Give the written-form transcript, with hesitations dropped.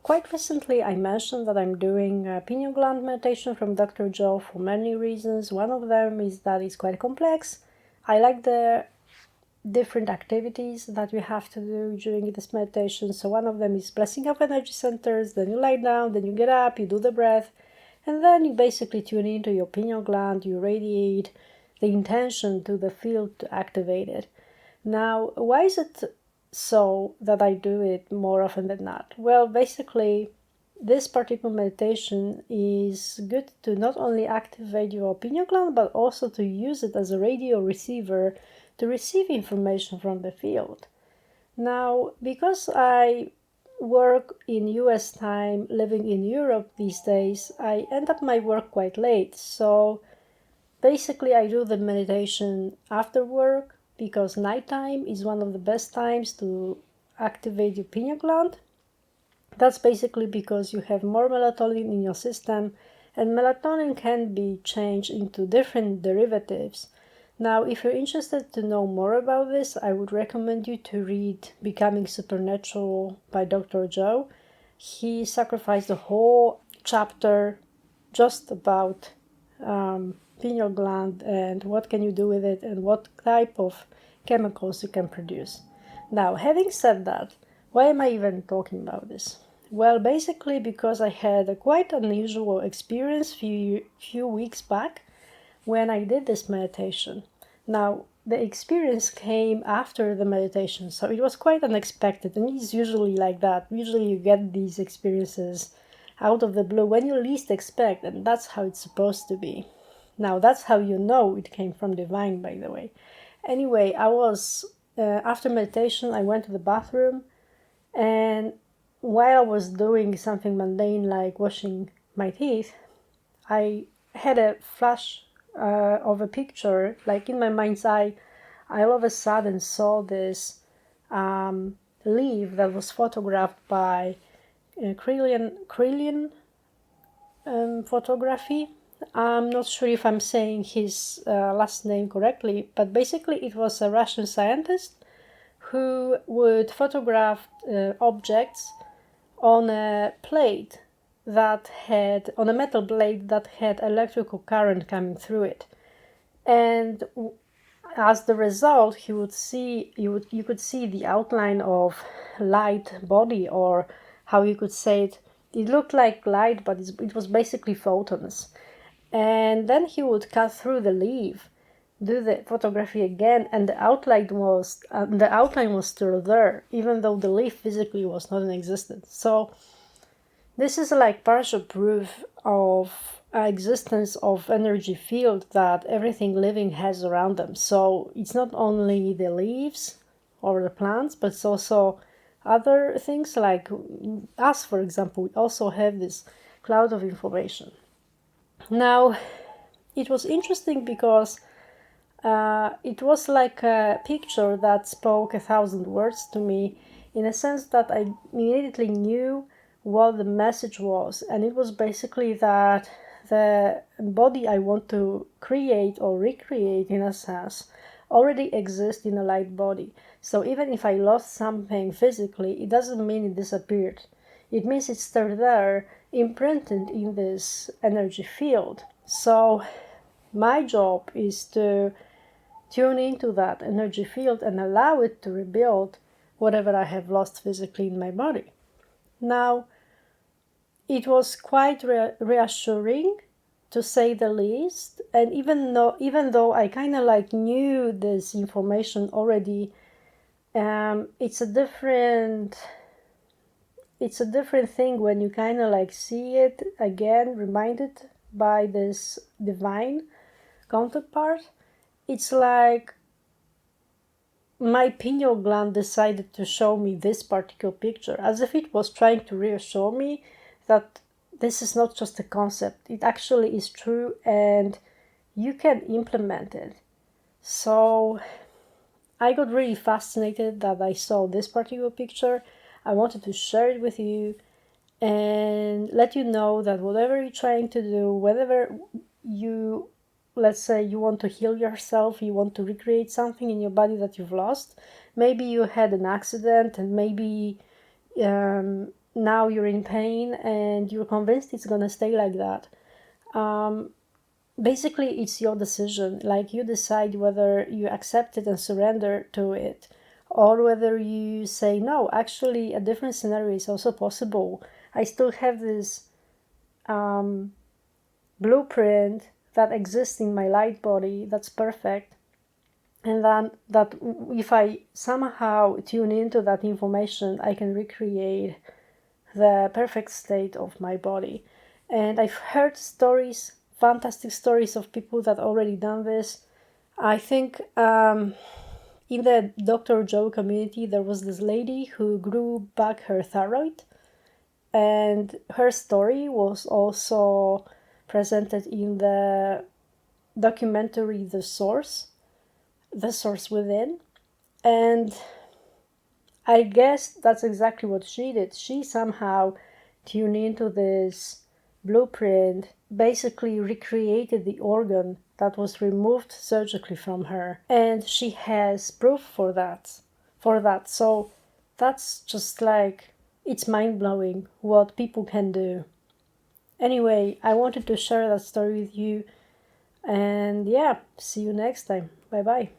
quite recently I mentioned that I'm doing a pineal gland meditation from Dr. Joe for many reasons. One of them is that it's quite complex. I like the different activities that you have to do during this meditation. So one of them is blessing of energy centers, then you lie down, then you get up, you do the breath, and then you basically tune into your pineal gland, you radiate the intention to the field to activate it. Now, why is it so that I do it more often than not? Well, basically, this particular meditation is good to not only activate your pineal gland, but also to use it as a radio receiver to receive information from the field. Now, because I work in US time, living in Europe these days, I end up my work quite late. So basically, I do the meditation after work because nighttime is one of the best times to activate your pineal gland. That's basically because you have more melatonin in your system, and melatonin can be changed into different derivatives. Now, if you're interested to know more about this, I would recommend you to read Becoming Supernatural by Dr. Joe. He sacrificed a whole chapter just about pineal gland and what can you do with it and what type of chemicals you can produce. Now, having said that, why am I even talking about this? Well, basically because I had a quite unusual experience few weeks back when I did this meditation. Now, the experience came after the meditation, so it was quite unexpected, and it's usually like that. Usually you get these experiences out of the blue when you least expect, and that's how it's supposed to be. Now, that's how you know it came from divine, by the way. Anyway, after meditation, I went to the bathroom, and while I was doing something mundane like washing my teeth, I had a flash of a picture, like in my mind's eye. I all of a sudden saw this leaf that was photographed by Krillian photography. I'm not sure if I'm saying his last name correctly, but basically it was a Russian scientist who would photograph objects on a plate on a metal blade that had electrical current coming through it. And as the result, you could see the outline of light body, or how you could say it. It looked like light, but it was basically photons. And then he would cut through the leaf, do the photography again, and the outline was still there, even though the leaf physically was not in existence. So this is like partial proof of existence of energy field that everything living has around them. So it's not only the leaves or the plants, but it's also other things like us, for example. We also have this cloud of information. Now, it was interesting because it was like a picture that spoke 1,000 words to me, in a sense that I immediately knew what the message was, and it was basically that the body I want to create or recreate, in a sense, already exists in a light body. So even if I lost something physically, it doesn't mean it disappeared. It means it's still there, imprinted in this energy field. So my job is to tune into that energy field and allow it to rebuild whatever I have lost physically in my body. Now, it was quite reassuring, to say the least, and even though I kind of like knew this information already, it's a different thing when you kind of like see it again, reminded by this divine counterpart. It's like my pineal gland decided to show me this particular picture, as if it was trying to reassure me that this is not just a concept, it actually is true and you can implement it. So I got really fascinated that I saw this particular picture. I wanted to share it with you and let you know that whatever you're trying to do, whenever you, let's say you want to heal yourself, you want to recreate something in your body that you've lost, maybe you had an accident and maybe now you're in pain and you're convinced it's gonna stay like that. Basically, it's your decision. Like, you decide whether you accept it and surrender to it, or whether you say, no, actually, a different scenario is also possible. I still have this blueprint that exists in my light body that's perfect. And then that if I somehow tune into that information, I can recreate the perfect state of my body. And I've heard stories, fantastic stories of people that already done this. I think in the Dr. Joe community, there was this lady who grew back her tharoid, and her story was also presented in the documentary The Source Within. And I guess that's exactly what she did. She somehow tuned into this blueprint, basically recreated the organ that was removed surgically from her, and she has proof for that. So that's just like, it's mind-blowing what people can do. Anyway, I wanted to share that story with you, and yeah, see you next time. Bye bye.